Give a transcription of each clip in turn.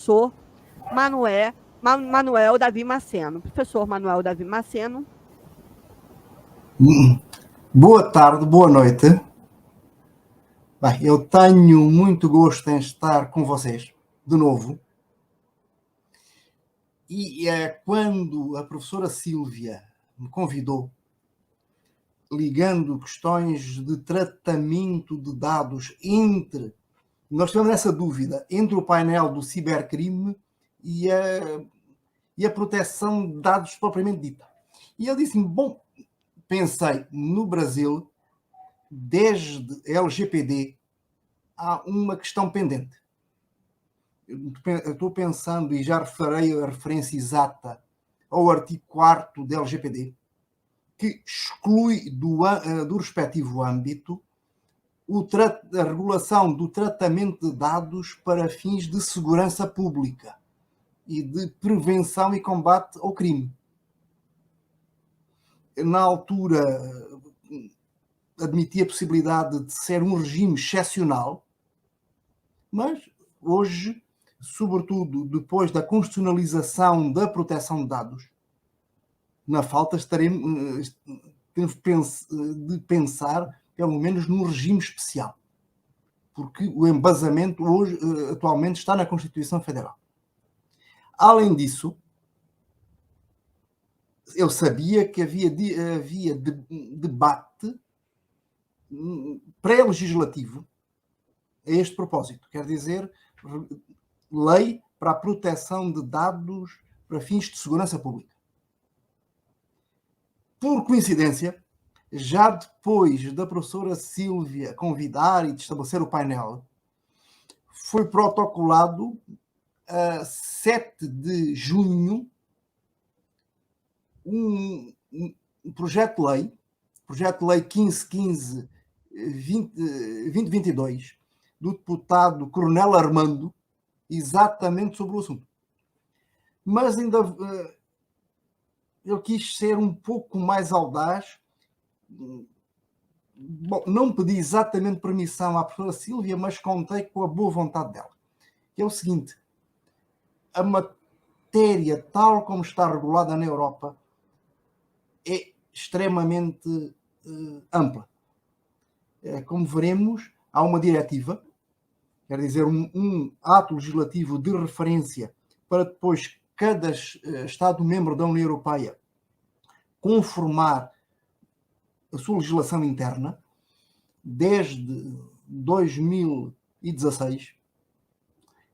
professor Manuel Davi Maceno. Professor Manuel Davi Maceno. Boa tarde, boa noite. Bem, eu tenho muito gosto em estar com vocês de novo. E quando a professora Sílvia me convidou, ligando questões de tratamento de dados nós tivemos essa dúvida entre o painel do cibercrime e a proteção de dados propriamente dita. E eu disse-me, bom, pensei, no Brasil, desde LGPD, há uma questão pendente. Eu estou pensando, e já referei a referência exata ao artigo 4º da LGPD, que exclui do respectivo âmbito a regulação do tratamento de dados para fins de segurança pública e de prevenção e combate ao crime. Na altura, admitia a possibilidade de ser um regime excepcional, mas hoje, sobretudo depois da constitucionalização da proteção de dados, na falta temos de pensar, pelo menos, num regime especial, porque o embasamento hoje, atualmente, está na Constituição Federal. Além disso, eu sabia que havia debate pré-legislativo a este propósito, quer dizer, lei para a proteção de dados para fins de segurança pública. Por coincidência, já depois da professora Sílvia convidar e de estabelecer o painel, foi protocolado a 7 de junho um projeto de lei 1515-2022, do deputado Coronel Armando, exatamente sobre o assunto. Mas ainda eu quis ser um pouco mais audaz. Bom, não pedi exatamente permissão à professora Sílvia, mas contei com a boa vontade dela. Que é o seguinte: a matéria, tal como está regulada na Europa, é extremamente ampla. Como veremos, há uma diretiva, quer dizer, um ato legislativo de referência para depois cada Estado-membro da União Europeia conformar a sua legislação interna, desde 2016.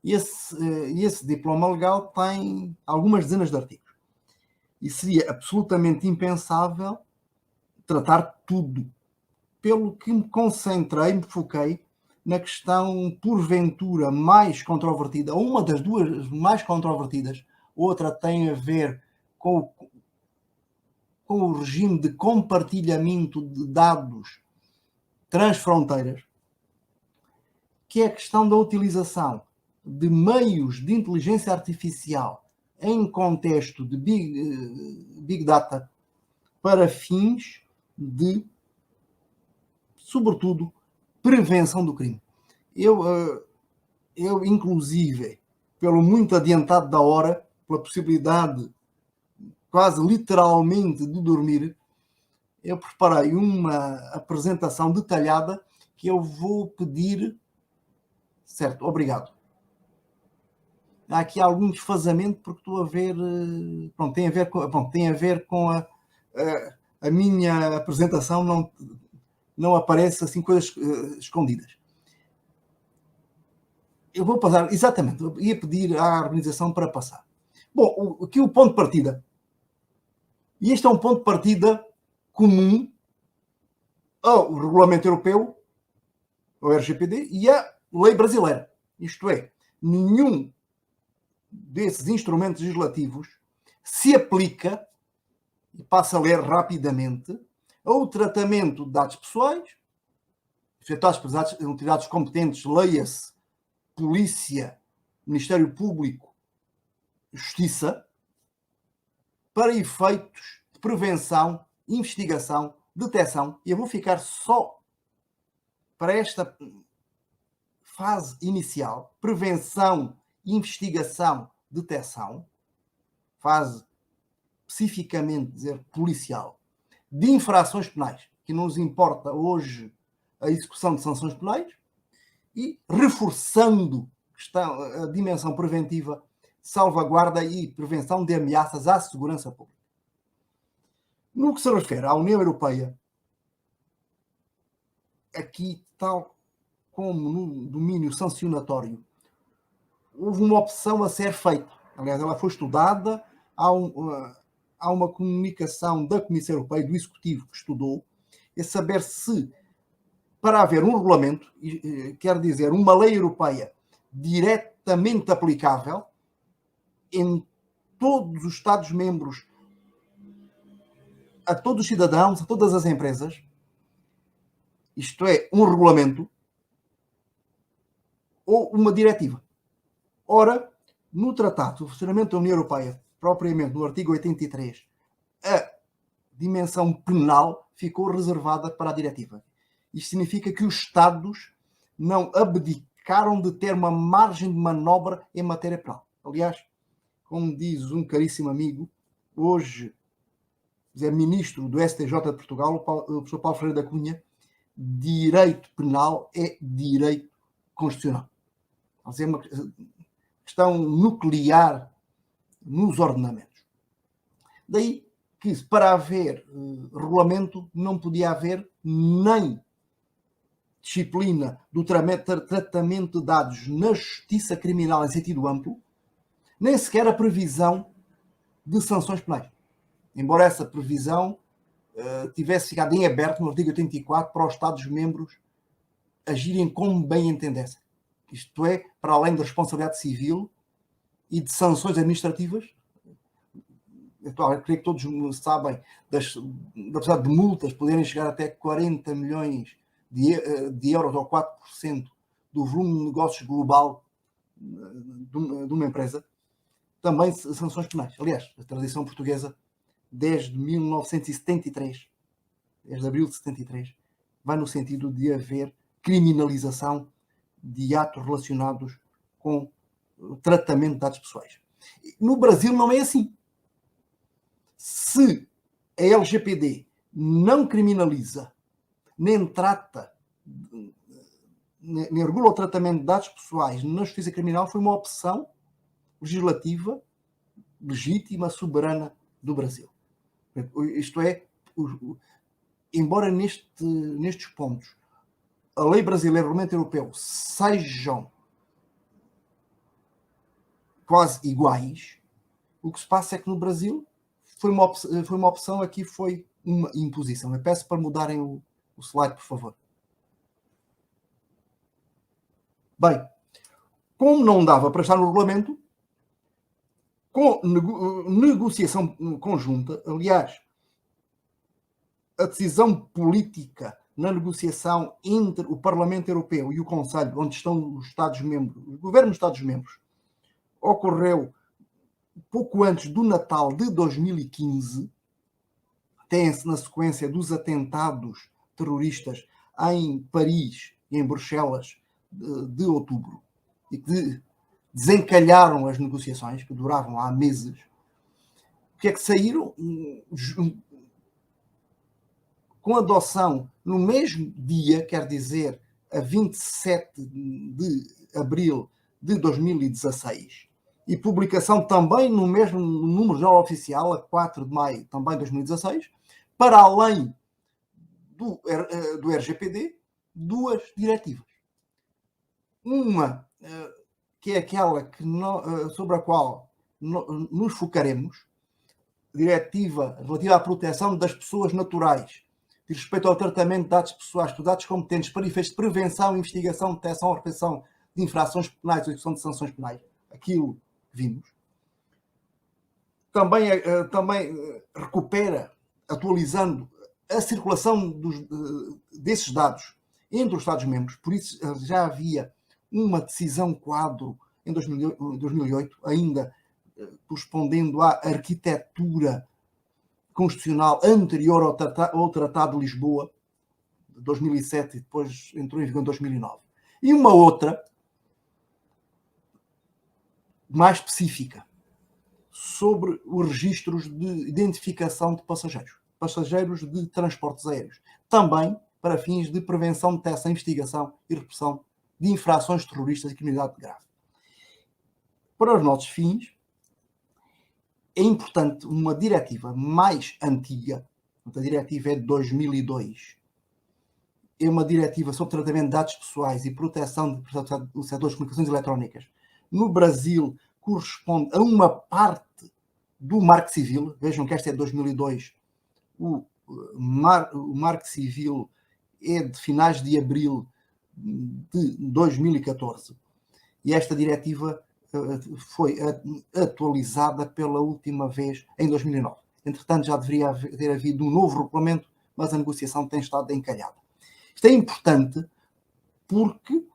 Esse diploma legal tem algumas dezenas de artigos. E seria absolutamente impensável tratar tudo. Pelo que me foquei na questão, porventura, mais controvertida, ou uma das duas mais controvertidas. Outra tem a ver com o regime de compartilhamento de dados transfronteiras, que é a questão da utilização de meios de inteligência artificial em contexto de Big Data para fins de, sobretudo, prevenção do crime. Eu inclusive, pelo muito adiantado da hora, pela possibilidade quase literalmente de dormir, eu preparei uma apresentação detalhada que eu vou pedir. Certo, obrigado. Há aqui algum desfazamento porque estou a ver. Pronto, tem a ver com a minha apresentação, não aparece assim coisas escondidas. Eu vou passar, exatamente, eu ia pedir à organização para passar. Bom, aqui o ponto de partida. E este é um ponto de partida comum ao Regulamento Europeu, ao RGPD, e à lei brasileira. Isto é, nenhum desses instrumentos legislativos se aplica, e passo a ler rapidamente, ao tratamento de dados pessoais, efetuados por entidades competentes, leia-se Polícia, Ministério Público, Justiça, para efeitos de prevenção, investigação, detecção, e eu vou ficar só para esta fase inicial, prevenção investigação, detecção, fase especificamente dizer policial, de infrações penais, que nos importa hoje a execução de sanções penais, e reforçando a dimensão preventiva, salvaguarda e prevenção de ameaças à segurança pública. No que se refere à União Europeia, aqui, tal como no domínio sancionatório, houve uma opção a ser feita. Aliás, ela foi estudada, há uma comunicação da Comissão Europeia, do Executivo, que estudou, é saber se, para haver um regulamento, quer dizer, uma lei europeia diretamente aplicável em todos os Estados-membros, a todos os cidadãos, a todas as empresas, isto é, um regulamento ou uma diretiva. Ora, no Tratado do Funcionamento da União Europeia, propriamente no artigo 83, a dimensão penal ficou reservada para a diretiva. Isto significa que os Estados não abdicaram de ter uma margem de manobra em matéria penal. Aliás, como diz um caríssimo amigo, hoje é ministro do STJ de Portugal, o professor Paulo Ferreira da Cunha, direito penal é direito constitucional. É uma questão nuclear nos ordenamentos. Daí que, para haver regulamento, não podia haver nem disciplina do tratamento de dados na justiça criminal em sentido amplo, nem sequer a previsão de sanções penais. Embora essa previsão tivesse ficado em aberto no artigo 84 para os Estados-membros agirem como bem entendessem. Isto é, para além da responsabilidade civil e de sanções administrativas. Eu creio que todos sabem da possibilidade de multas poderem chegar até 40 milhões de euros ou 4% do volume de negócios global de uma empresa. Também sanções penais. Aliás, a tradição portuguesa, desde 1973, desde abril de 73, vai no sentido de haver criminalização de atos relacionados com o tratamento de dados pessoais. No Brasil não é assim. Se a LGPD não criminaliza, nem trata, nem regula o tratamento de dados pessoais na justiça criminal, foi uma opção legislativa, legítima, soberana do Brasil. Isto é, embora nestes pontos a lei brasileira e o regulamento europeu sejam quase iguais, o que se passa é que no Brasil foi uma opção, aqui foi uma imposição. Eu peço para mudarem o slide, por favor. Bem, como não dava para estar no regulamento, com negociação conjunta, aliás, a decisão política na negociação entre o Parlamento Europeu e o Conselho, onde estão os Estados-membros, os governos dos Estados-membros, ocorreu pouco antes do Natal de 2015, tem-se na sequência dos atentados terroristas em Paris e em Bruxelas de outubro, e que desencalharam as negociações, que duravam há meses. O que é que saíram? Com adoção no mesmo dia, quer dizer, a 27 de abril de 2016, e publicação também no mesmo número jornal oficial, a 4 de maio também de 2016, para além do RGPD, duas diretivas. Uma, que é aquela sobre a qual nos focaremos, diretiva relativa à proteção das pessoas naturais, de respeito ao tratamento de dados pessoais por dados competentes para efeitos de prevenção, investigação, detecção ou repressão de infrações penais ou execução de sanções penais. Aquilo que vimos. Também recupera, atualizando a circulação desses dados entre os Estados-membros. Por isso já havia uma decisão quadro em 2008, ainda correspondendo à arquitetura constitucional anterior ao Tratado de Lisboa, de 2007, e depois entrou em vigor em 2009. E uma outra, mais específica sobre os registros de identificação de passageiros de transportes aéreos, também para fins de prevenção, detecção, investigação e repressão de infrações terroristas e criminalidade grave. Para os nossos fins, é importante uma diretiva mais antiga, a diretiva é de 2002, é uma diretiva sobre tratamento de dados pessoais e proteção do setor das comunicações eletrónicas. No Brasil, corresponde a uma parte do Marco Civil. Vejam que esta é de 2002. O Marco Civil é de finais de abril de 2014. E esta diretiva foi atualizada pela última vez em 2009. Entretanto, já deveria ter havido um novo regulamento, mas a negociação tem estado encalhada. Isto é importante porque,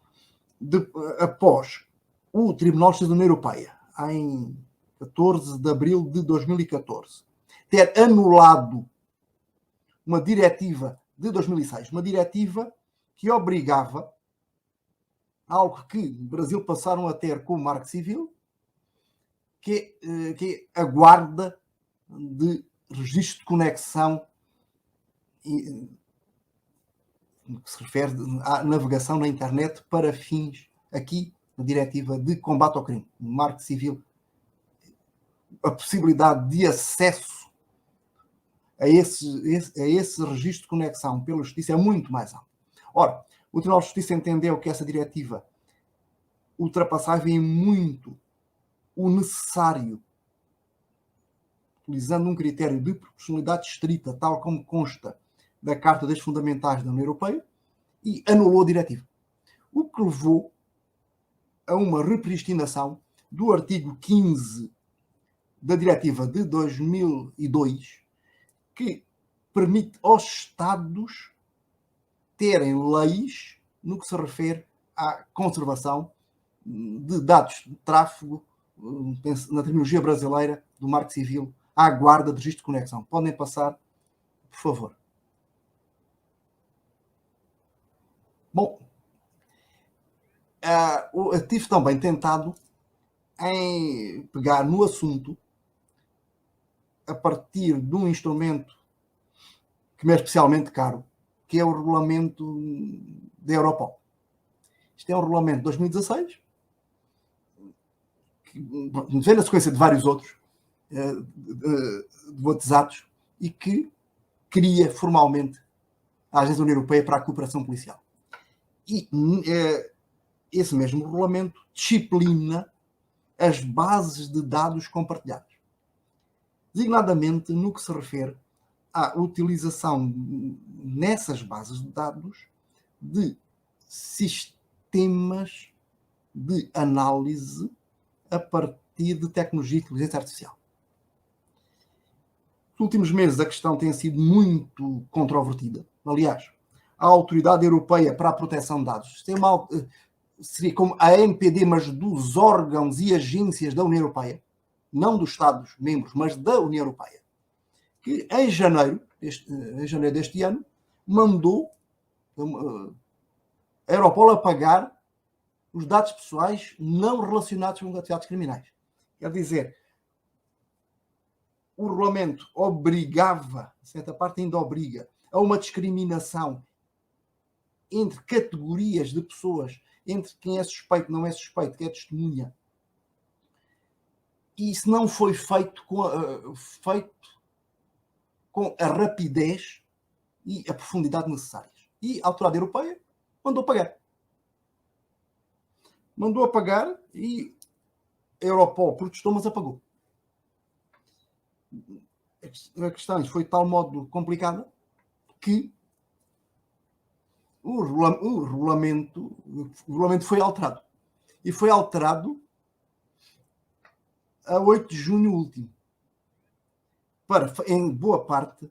após o Tribunal de Justiça da União Europeia, em 14 de abril de 2014, ter anulado uma diretiva de 2006, uma diretiva que obrigava algo que o Brasil passaram a ter com o Marco Civil, que é a guarda de registro de conexão, que se refere à navegação na internet para fins, aqui, na diretiva de combate ao crime, no Marco Civil, a possibilidade de acesso a esse registro de conexão pela Justiça é muito mais alto. Ora, o Tribunal de Justiça entendeu que essa diretiva ultrapassava em muito o necessário, utilizando um critério de proporcionalidade estrita, tal como consta da Carta dos Fundamentais da União Europeia, e anulou a diretiva. O que levou a uma repristinação do artigo 15 da diretiva de 2002, que permite aos Estados terem leis no que se refere à conservação de dados de tráfego, na terminologia brasileira do Marco Civil, à guarda de registro de conexão. Podem passar, por favor. Bom, eu tive também tentado em pegar no assunto a partir de um instrumento que me é especialmente caro, que é o regulamento da Europol. Isto é um regulamento de 2016, que vem na sequência de vários outros batizados, e que cria formalmente a Agência da União Europeia para a Cooperação Policial. E esse mesmo regulamento disciplina as bases de dados compartilhados, designadamente no que se refere à utilização nessas bases de dados de sistemas de análise a partir de tecnologia de inteligência artificial. Nos últimos meses a questão tem sido muito controvertida. Aliás, a Autoridade Europeia para a Proteção de Dados, seria como a ANPD, mas dos órgãos e agências da União Europeia, não dos Estados-membros, mas da União Europeia, que em janeiro deste ano mandou a Europol apagar os dados pessoais não relacionados com atividades criminais. Quer dizer, o regulamento obrigava, certa parte ainda obriga, a uma discriminação entre categorias de pessoas, entre quem é suspeito, não é suspeito, quem é testemunha. E isso não foi feito com a rapidez e a profundidade necessárias. E a Autoridade Europeia mandou apagar. Mandou apagar e a Europol protestou, mas apagou. A questão foi de tal modo complicada que o regulamento foi alterado. E foi alterado a 8 de junho último, para, em boa parte,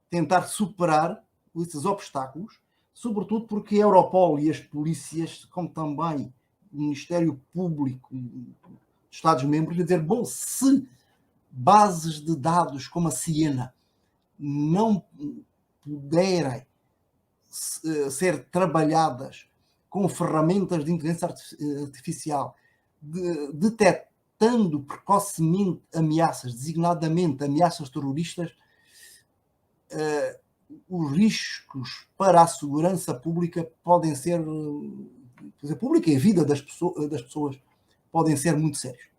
tentar superar esses obstáculos, sobretudo porque a Europol e as polícias, como também o Ministério Público dos Estados-membros, quer dizer, bom, se bases de dados como a Siena não puderem ser trabalhadas com ferramentas de inteligência artificial, detectando precocemente ameaças, designadamente ameaças terroristas, os riscos para a segurança pública podem ser, pública e a vida das pessoas podem ser muito sérios.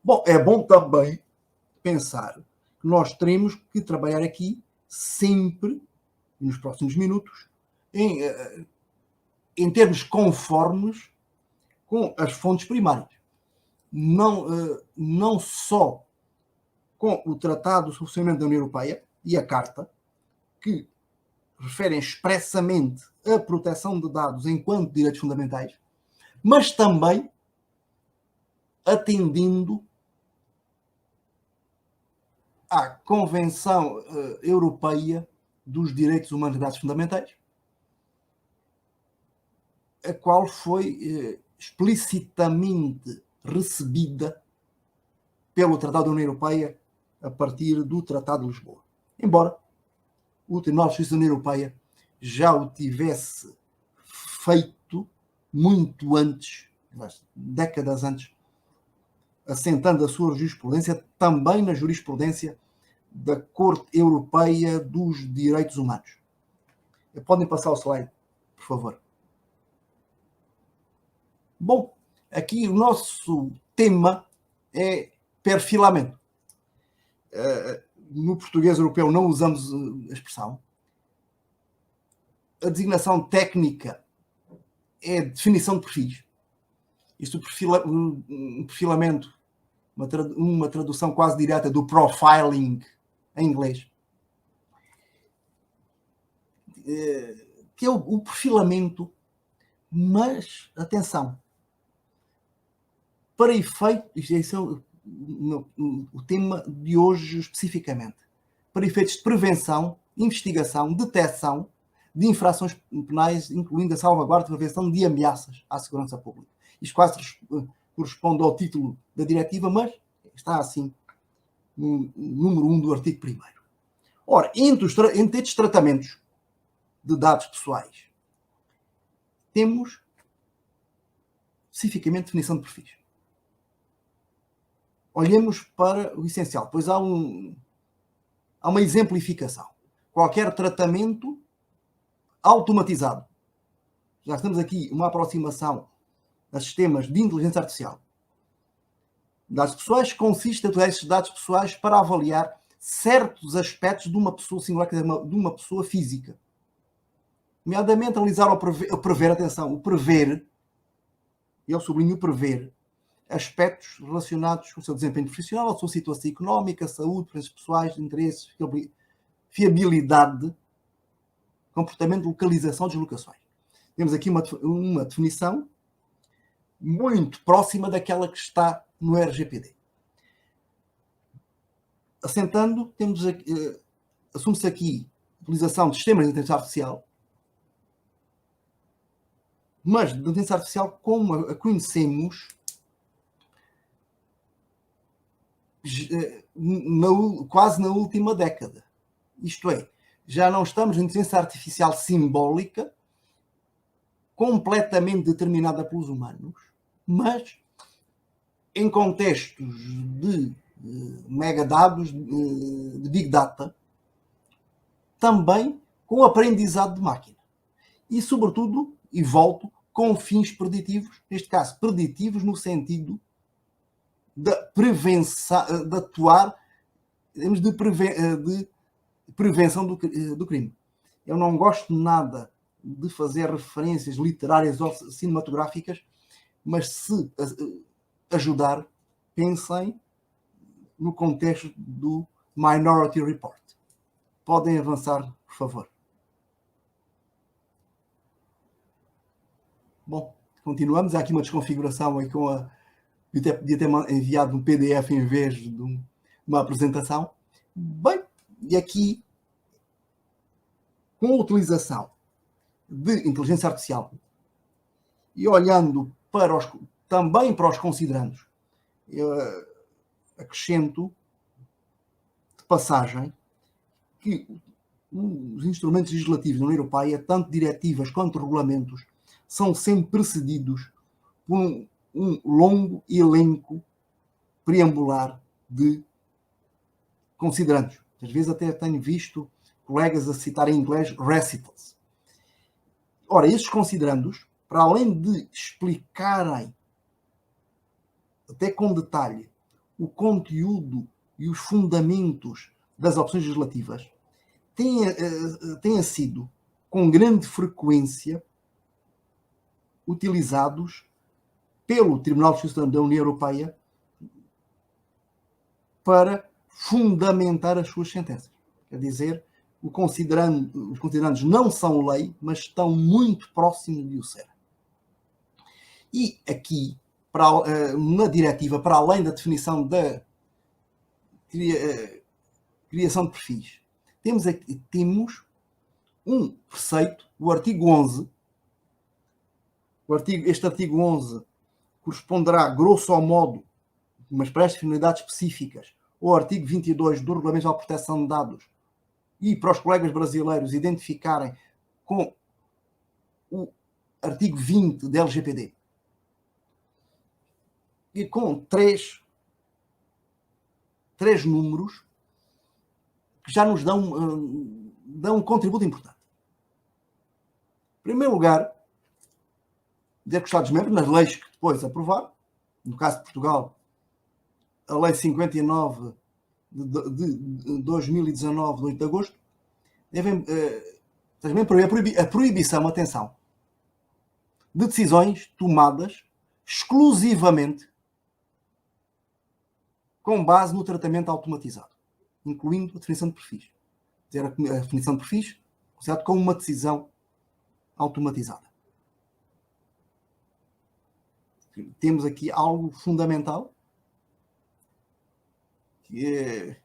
Bom, é bom também pensar que nós teremos que trabalhar aqui sempre, nos próximos minutos, em termos conformes com as fontes primárias. Não só com o Tratado de Funcionamento da União Europeia e a Carta, que referem expressamente a proteção de dados enquanto direitos fundamentais, mas também atendendo à Convenção Europeia dos Direitos Humanos e Dados Fundamentais, a qual foi explicitamente recebida pelo Tratado da União Europeia a partir do Tratado de Lisboa. Embora o Tribunal de Justiça da União Europeia já o tivesse feito muito antes, décadas antes, assentando a sua jurisprudência também na jurisprudência da Corte Europeia dos Direitos Humanos. Podem passar o slide, por favor. Bom, aqui o nosso tema é perfilamento. No português europeu não usamos a expressão. A designação técnica é definição de perfis. Isto um perfilamento, uma tradução quase direta do profiling em inglês, que é o perfilamento, mas, atenção, para efeito, isto é o tema de hoje especificamente, para efeitos de prevenção, investigação, detecção de infrações penais, incluindo a salvaguarda e prevenção de ameaças à segurança pública. Isto quase corresponde ao título da diretiva, mas está assim no número 1 do artigo 1º. Ora, entre estes tratamentos de dados pessoais, temos especificamente definição de perfis. Olhemos para o essencial, pois há uma exemplificação. Qualquer tratamento automatizado. Já temos aqui uma aproximação a sistemas de inteligência artificial. Dados pessoais consiste em utilizar esses dados pessoais para avaliar certos aspectos de uma pessoa singular, de uma pessoa física. Nomeadamente, analisar o prever, atenção, o prever, eu sublinho o prever, aspectos relacionados com o seu desempenho profissional, a sua situação económica, saúde, preferências pessoais, interesses, fiabilidade, comportamento, localização, deslocações. Temos aqui uma definição muito próxima daquela que está no RGPD. Assentando, assume-se aqui a utilização de sistemas de inteligência artificial, mas de inteligência artificial como a conhecemos quase na última década. Isto é, já não estamos em inteligência artificial simbólica, completamente determinada pelos humanos, mas em contextos de megadados, de big data, também com aprendizado de máquina. E, sobretudo, e volto, com fins preditivos, neste caso, preditivos no sentido da prevenção, de atuar, de prevenção do crime. Eu não gosto nada de fazer referências literárias ou cinematográficas, mas se ajudar, pensem no contexto do Minority Report. Podem avançar, por favor. Bom, continuamos. Há aqui uma desconfiguração aí com a... Podia ter enviado um PDF em vez de uma apresentação. Bem, e aqui, com a utilização de inteligência artificial e olhando também para os considerandos, acrescento de passagem que os instrumentos legislativos da União Europeia, tanto diretivas quanto regulamentos, são sempre precedidos por um longo elenco preambular de considerandos. Às vezes até tenho visto colegas a citar em inglês recitals. Ora, estes considerandos, para além de explicarem até com detalhe o conteúdo e os fundamentos das opções legislativas, têm sido com grande frequência utilizados pelo Tribunal de Justiça da União Europeia para fundamentar as suas sentenças. Quer dizer, os considerandos não são lei, mas estão muito próximos de o ser. E aqui, na diretiva, para além da definição da criação de perfis, temos um preceito, o artigo 11. Este artigo 11 corresponderá, grosso modo, mas para estas finalidades específicas, ao artigo 22 do Regulamento Geral de Proteção de Dados, e para os colegas brasileiros identificarem com o artigo 20 da LGPD. E com três números que já nos dão um contributo importante. Em primeiro lugar, dizer que os Estados-membros, nas leis que depois aprovaram, no caso de Portugal, a Lei 59 de 2019, de 8 de agosto, devem proibir a proibição, atenção, de decisões tomadas exclusivamente com base no tratamento automatizado, incluindo a definição de perfis. Dizer, a definição de perfis considerado como uma decisão automatizada. Temos aqui algo fundamental que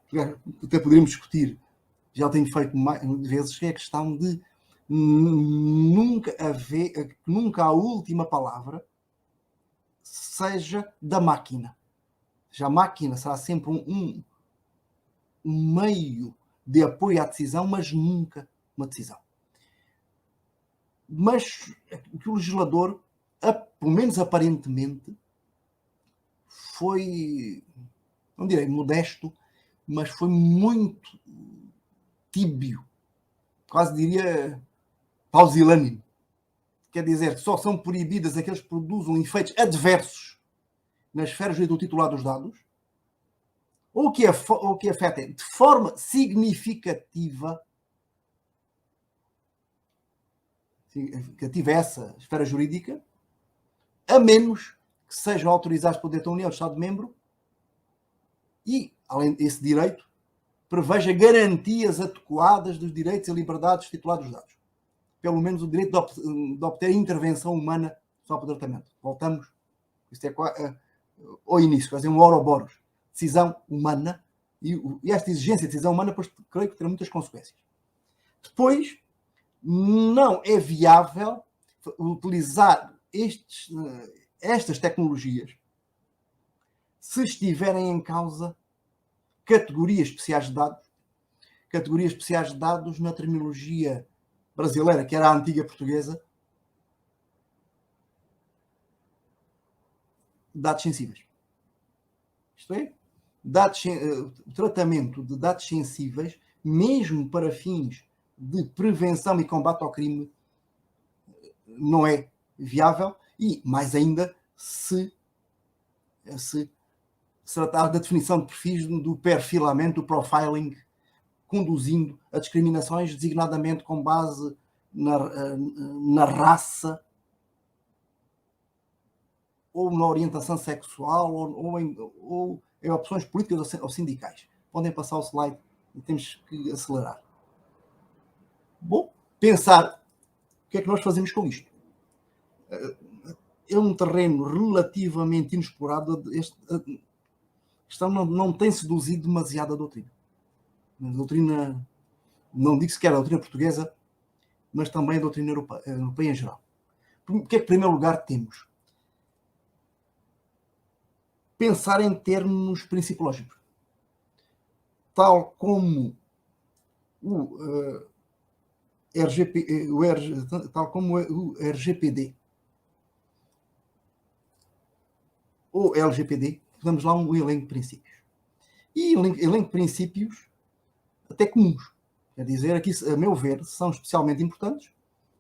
até poderíamos discutir, já tenho feito mais vezes, que é a questão de nunca a última palavra seja da máquina. Já a máquina será sempre um meio de apoio à decisão, mas nunca uma decisão. Mas o que o legislador, pelo menos aparentemente, foi, não direi modesto, mas foi muito tíbio, quase diria pausilânime. Quer dizer que só são proibidas aqueles que produzam efeitos adversos na esfera do titular dos dados, ou que afetem de forma significativa essa esfera jurídica, a menos que sejam autorizados pelo direito da União, Estado-membro, e, além desse direito, preveja garantias adequadas dos direitos e liberdades dos titulares dos dados. Pelo menos o direito de obter intervenção humana só para o tratamento. Voltamos, isto é ao início, fazer um ouroboros. Decisão humana, e esta exigência de decisão humana, pois, creio que terá muitas consequências. Depois, não é viável utilizar estas tecnologias se estiverem em causa categorias especiais de dados na terminologia brasileira, que era a antiga portuguesa, dados sensíveis. Isto é, o tratamento de dados sensíveis, mesmo para fins de prevenção e combate ao crime, não é viável, e mais ainda se tratar da definição de perfis, do perfilamento, do profiling, conduzindo a discriminações designadamente com base na raça, ou na orientação sexual, ou em opções políticas ou sindicais. Podem passar o slide e temos que acelerar. Bom, pensar o que é que nós fazemos com isto. É um terreno relativamente inexplorado. A questão não tem seduzido demasiado a doutrina. A doutrina, não digo sequer a doutrina portuguesa, mas também a doutrina europeia em geral. O que é que, em primeiro lugar, temos? Pensar em termos principiológicos. Tal como o RGPD ou LGPD, damos lá um elenco de princípios. E elenco de princípios até comuns. Quer dizer, aqui, a meu ver, são especialmente importantes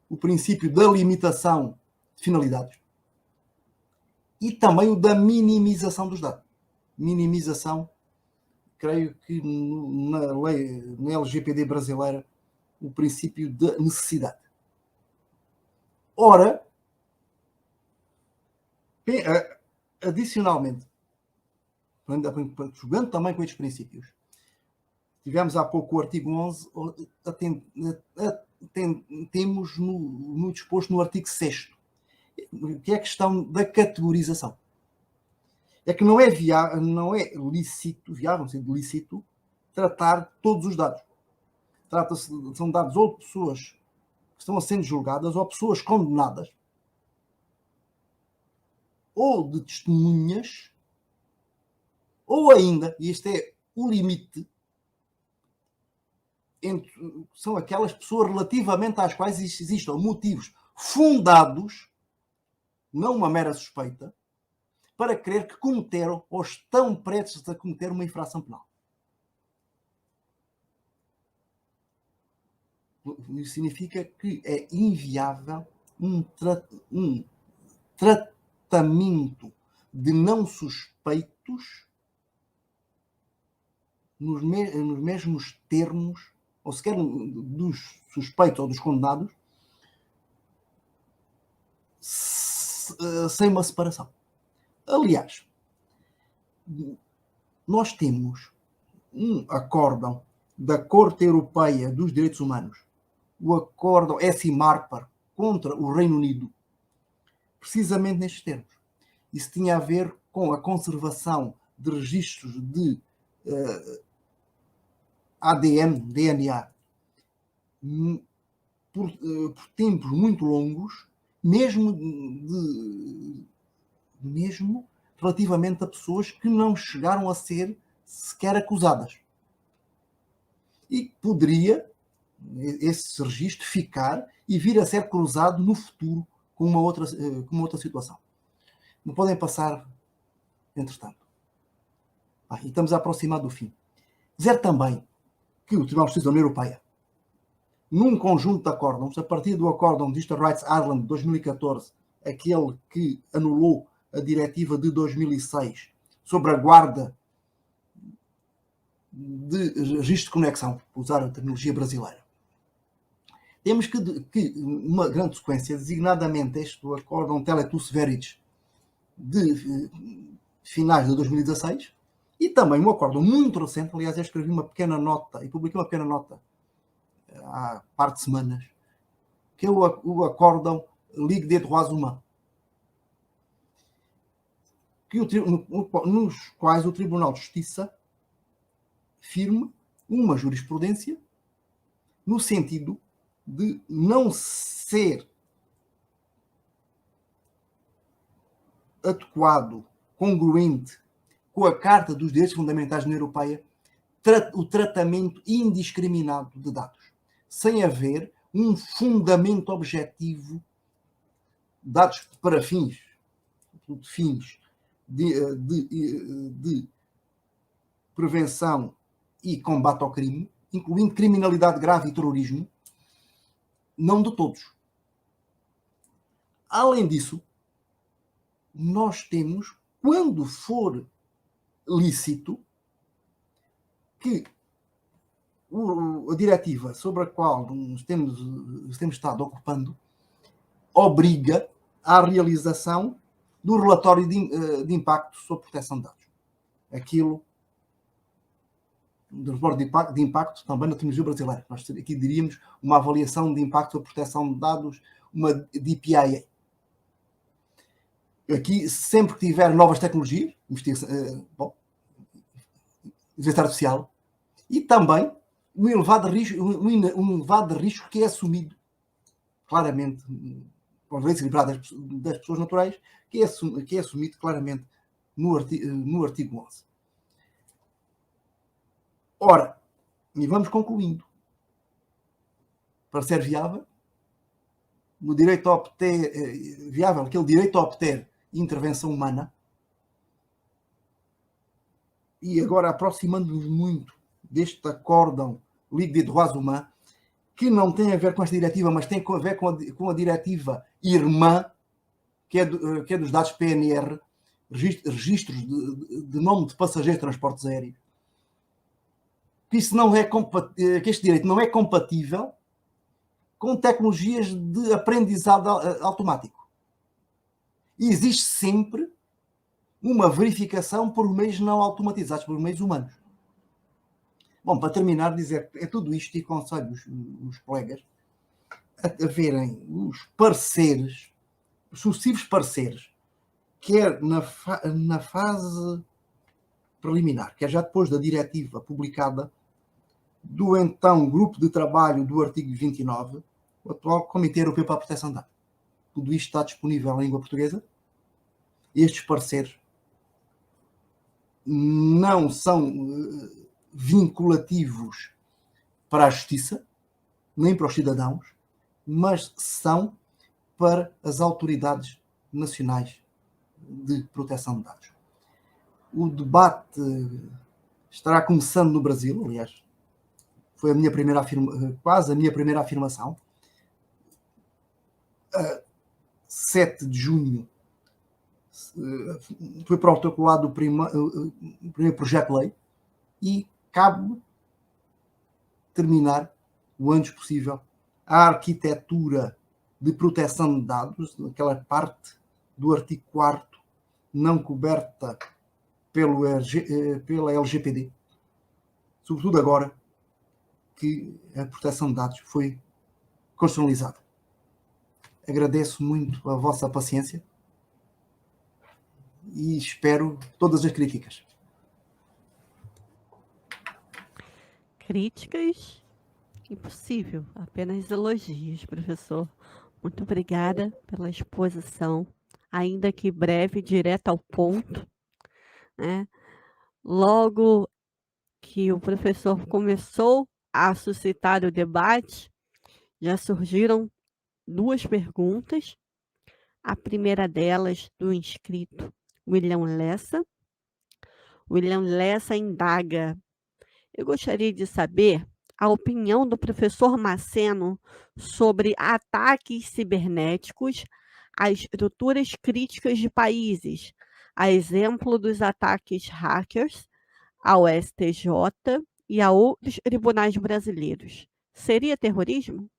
o princípio da limitação de finalidades e também o da minimização dos dados. Minimização, creio que na lei, na LGPD brasileira, o princípio da necessidade. Ora, adicionalmente, jogando também com estes princípios, tivemos há pouco o artigo 11, temos no disposto no artigo 6º, que é a questão da categorização. É que não é lícito, lícito, tratar todos os dados. São dados ou de pessoas que estão sendo julgadas, ou pessoas condenadas, ou de testemunhas, ou ainda, e este é o limite, são aquelas pessoas relativamente às quais existam motivos fundados, não uma mera suspeita, para crer que cometeram ou estão prestes a cometer uma infração penal. Isso significa que é inviável um tratamento de não suspeitos nos mesmos termos, ou sequer dos suspeitos ou dos condenados, sem uma separação. Aliás, nós temos um acórdão da Corte Europeia dos Direitos Humanos, o acórdão S.M.A.R.P.A. contra o Reino Unido, precisamente nestes termos. Isso tinha a ver com a conservação de registros de ADN, DNA, por tempos muito longos, mesmo relativamente a pessoas que não chegaram a ser sequer acusadas. E poderia esse registro ficar e vir a ser cruzado no futuro com uma outra situação. Não podem passar, entretanto. E estamos a aproximar do fim. Dizer também que o Tribunal de Justiça da União Europeia, num conjunto de acórdãos, a partir do acórdão Digital Rights Ireland de 2014, aquele que anulou a diretiva de 2006 sobre a guarda de registro de conexão, por usar a terminologia brasileira. Temos que uma grande sequência, designadamente este do acórdão Teletus Veritas de finais de 2016, e também um acórdão muito recente, aliás, eu escrevi uma pequena nota e publiquei uma pequena nota há par de semanas, que é o acórdão Ligue des Droits Humains, nos quais o Tribunal de Justiça firma uma jurisprudência no sentido de não ser adequado, congruente com a Carta dos Direitos Fundamentais da União Europeia, o tratamento indiscriminado de dados, sem haver um fundamento objetivo, dados para fins de prevenção e combate ao crime, incluindo criminalidade grave e terrorismo, não de todos. Além disso, nós temos, quando for lícito, que a diretiva sobre a qual nos temos estado ocupando obriga à realização do relatório de impacto sobre proteção de dados. Aquilo do relatório de impacto também na terminologia brasileira. Nós aqui diríamos uma avaliação de impacto sobre proteção de dados, uma DPIA. Aqui, sempre que tiver novas tecnologias, inteligência artificial, e também um elevado risco que é assumido claramente, por direitos liberados das pessoas naturais, que é assumido claramente no artigo 11. Ora, e vamos concluindo. Para ser viável, no direito a obter, viável, aquele direito a obter intervenção humana, e agora aproximando-nos muito deste acórdão Ligue des Droits Humains, que não tem a ver com esta diretiva, mas tem a ver com a diretiva irmã, que é dos dados PNR, registros de nome de passageiros de transportes aéreos, que este direito não é compatível com tecnologias de aprendizado automático. E existe sempre uma verificação por meios não automatizados, por meios humanos. Bom, para terminar, dizer é tudo isto e aconselho os colegas a verem os pareceres, os sucessivos pareceres, quer na fase preliminar, quer já depois da diretiva publicada, do então grupo de trabalho do artigo 29, o atual Comitê Europeu para a Proteção de Dados. Tudo isto está disponível em língua portuguesa. Estes pareceres não são vinculativos para a justiça, nem para os cidadãos, mas são para as autoridades nacionais de proteção de dados. O debate estará começando no Brasil, aliás, foi quase a minha primeira afirmação. 7 de junho foi protocolado o primeiro projeto de lei e cabe terminar o antes possível a arquitetura de proteção de dados, aquela parte do artigo 4º não coberta pela LGPD, sobretudo agora que a proteção de dados foi constitucionalizada. Agradeço muito a vossa paciência e espero todas as críticas. Críticas? Impossível, apenas elogios, professor. Muito obrigada pela exposição, ainda que breve, direta ao ponto, né? Logo que o professor começou a suscitar o debate, já surgiram 2 perguntas. A primeira delas, do inscrito William Lessa. William Lessa indaga: eu gostaria de saber a opinião do professor Maceno sobre ataques cibernéticos a estruturas críticas de países, a exemplo dos ataques hackers ao STJ e a outros tribunais brasileiros. Seria terrorismo?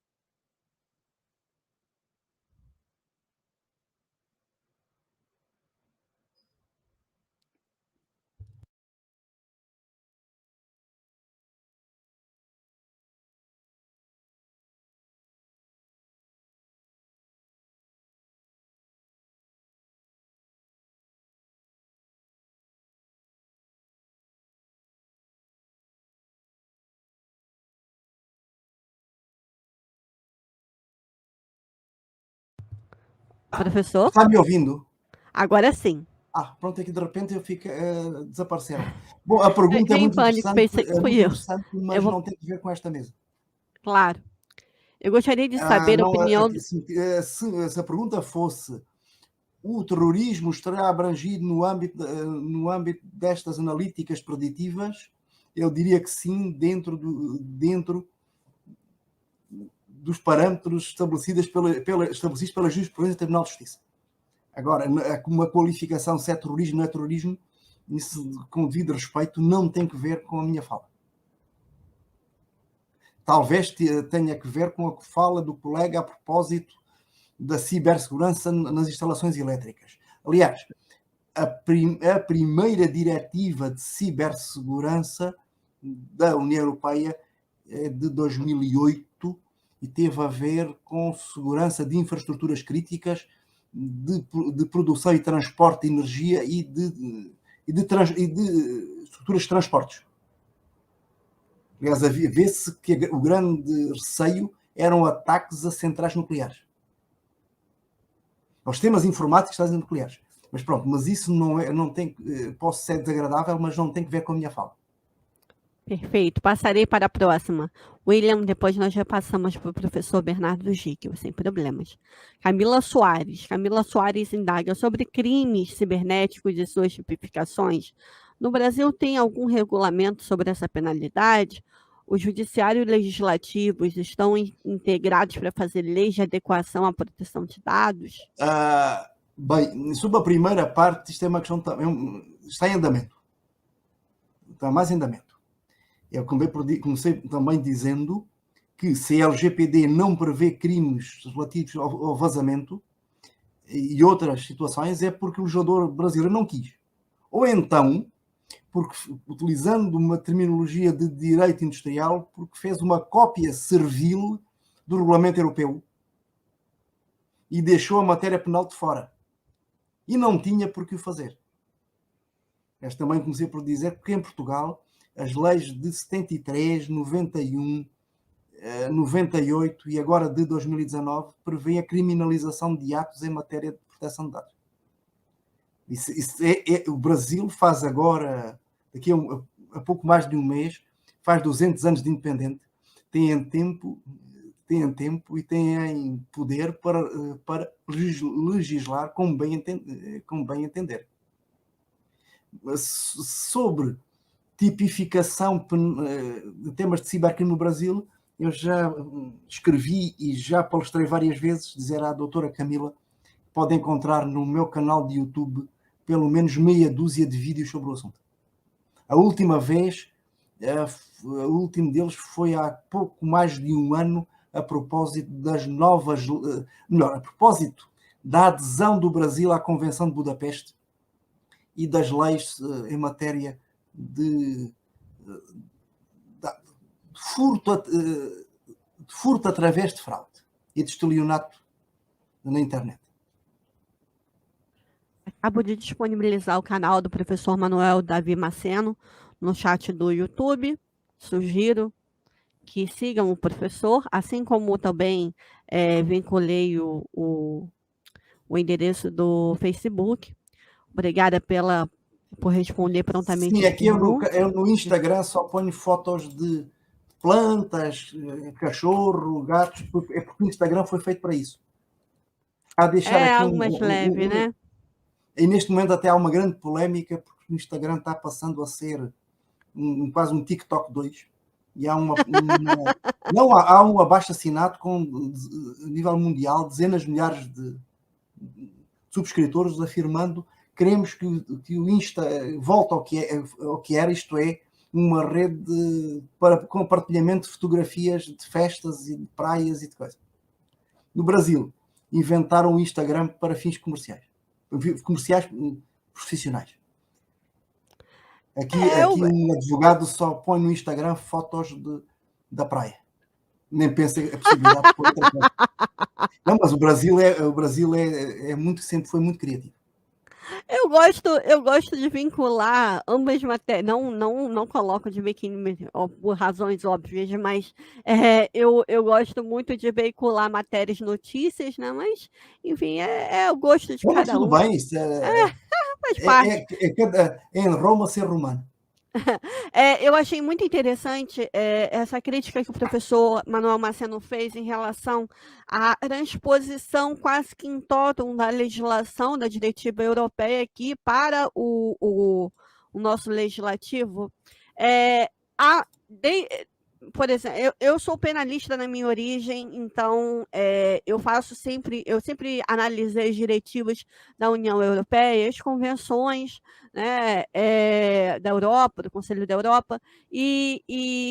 Professor? Está me ouvindo? Agora sim. Pronto, é que de repente eu fico desaparecendo. Bom, a pergunta é muito interessante, mas não tem que ver com esta mesa. Claro. Eu gostaria de saber a opinião... Se a pergunta fosse: o terrorismo estará abrangido no âmbito destas analíticas preditivas, eu diria que sim, dentro dos parâmetros estabelecidos pela jurisprudência do Tribunal de Justiça. Agora, uma qualificação se é terrorismo ou não é terrorismo, isso, com devido respeito, não tem que ver com a minha fala. Talvez tenha que ver com a que fala do colega a propósito da cibersegurança nas instalações elétricas. Aliás, a primeira diretiva de cibersegurança da União Europeia é de 2008 e teve a ver com segurança de infraestruturas críticas, de produção e transporte de energia e de estruturas de transportes. Aliás, vê-se que o grande receio eram ataques a centrais nucleares, aos sistemas informáticos das nucleares. Mas pronto, mas isso não tem, posso ser desagradável, mas não tem que ver com a minha fala. Perfeito, passarei para a próxima. William, depois nós já passamos para o professor Bernardo Gickel, sem problemas. Camila Soares indaga sobre crimes cibernéticos e suas tipificações. No Brasil tem algum regulamento sobre essa penalidade? O judiciário e o legislativos estão integrados para fazer leis de adequação à proteção de dados? Bem, sobre a primeira parte, isto é uma questão está em andamento. Está mais em andamento. Eu comecei também dizendo que se a LGPD não prevê crimes relativos ao vazamento e outras situações, é porque o legislador brasileiro não quis. Ou então, porque, utilizando uma terminologia de direito industrial, porque fez uma cópia servil do regulamento europeu e deixou a matéria penal de fora. E não tinha por que o fazer. Mas também comecei por dizer que em Portugal as leis de 73, 91, 98 e agora de 2019 prevêem a criminalização de atos em matéria de proteção de dados. O Brasil faz agora, daqui a pouco mais de um mês, faz 200 anos de independente, têm tempo e têm poder para legislar como bem entender. Sobre tipificação de temas de cibercrime no Brasil, eu já escrevi e já palestrei várias vezes, dizer à doutora Camila, pode encontrar no meu canal de YouTube pelo menos meia dúzia de vídeos sobre o assunto. A última vez, o último deles foi há pouco mais de um ano, a propósito das novas, a propósito da adesão do Brasil à Convenção de Budapeste e das leis em matéria de furto através de fraude e de estelionato na internet. Acabo de disponibilizar o canal do professor Manuel Davi Maceno no chat do YouTube. Sugiro que sigam o professor, assim como também vinculei o endereço do Facebook. Obrigada por responder prontamente. Sim, aqui eu no Instagram só ponho fotos de plantas, cachorro, gatos, porque o Instagram foi feito para isso. Algo mais leve, né? E neste momento até há uma grande polémica, porque o Instagram está passando a ser quase um TikTok 2. E há há um abaixo-assinado com, a nível mundial, dezenas de milhares de subscritores afirmando queremos que o Insta volte ao que era, isto é, uma rede para compartilhamento de fotografias de festas e de praias e de coisas. No Brasil, inventaram o Instagram para fins comerciais profissionais. Aqui um advogado só põe no Instagram fotos da praia. Nem pensa a possibilidade de pôr outra coisa. Não, mas o Brasil sempre foi muito criativo. Eu gosto de vincular ambas matérias. Não coloco de biquíni por razões óbvias, mas eu gosto muito de veicular matérias, notícias, né? Mas, enfim, é o gosto de cada um. Tudo bem, isso faz parte. Em Roma ser romano. Eu achei muito interessante essa crítica que o professor Manuel Maceno fez em relação à transposição quase que em totum da legislação da diretiva europeia aqui para o nosso legislativo. Por exemplo, eu sou penalista na minha origem, então eu sempre analisei as diretivas da União Europeia, as convenções, né, da Europa, do Conselho da Europa, e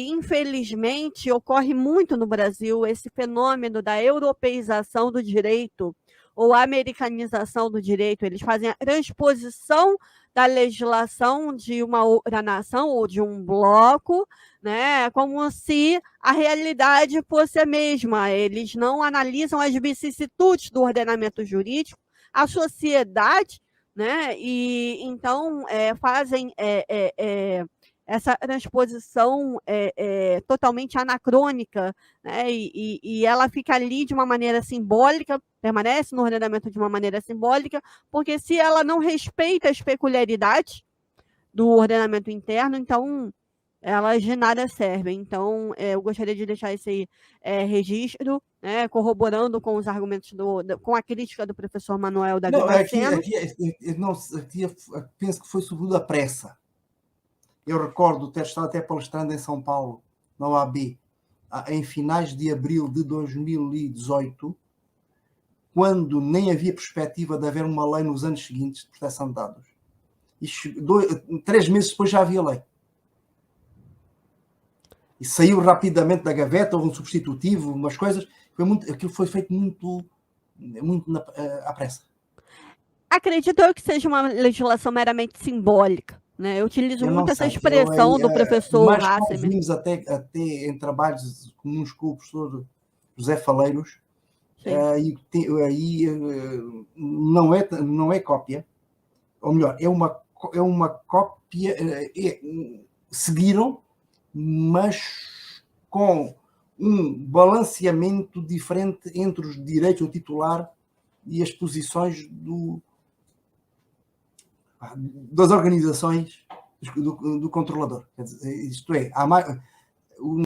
infelizmente ocorre muito no Brasil esse fenômeno da europeização do direito ou americanização do direito. Eles fazem a transposição da legislação de uma outra nação ou de um bloco, né, como se a realidade fosse a mesma. Eles não analisam as vicissitudes do ordenamento jurídico, a sociedade, né, e então fazem essa transposição totalmente anacrônica, né, e ela fica ali de uma maneira simbólica, permanece no ordenamento de uma maneira simbólica, porque se ela não respeita as peculiaridades do ordenamento interno, então elas de nada servem. Então, eu gostaria de deixar esse registro, né, corroborando com os argumentos, com a crítica do professor Manuel Davi Maceno. Aqui penso que foi sobretudo a pressa. Eu recordo ter estado até palestrando em São Paulo, na OAB, em finais de abril de 2018, quando nem havia perspectiva de haver uma lei nos anos seguintes de proteção de dados. E 3 meses depois já havia lei. E saiu rapidamente da gaveta, houve um substitutivo, umas coisas. Aquilo foi feito muito à pressa. Acredito eu que seja uma legislação meramente simbólica. Né? Eu utilizo muito essa expressão do professor Hassemer. Nós vimos até em trabalhos comuns com o professor José Faleiros, aí não é cópia, ou melhor, é uma cópia, seguiram, mas com um balanceamento diferente entre os direitos do titular e as posições das organizações do controlador. Quer dizer, isto é,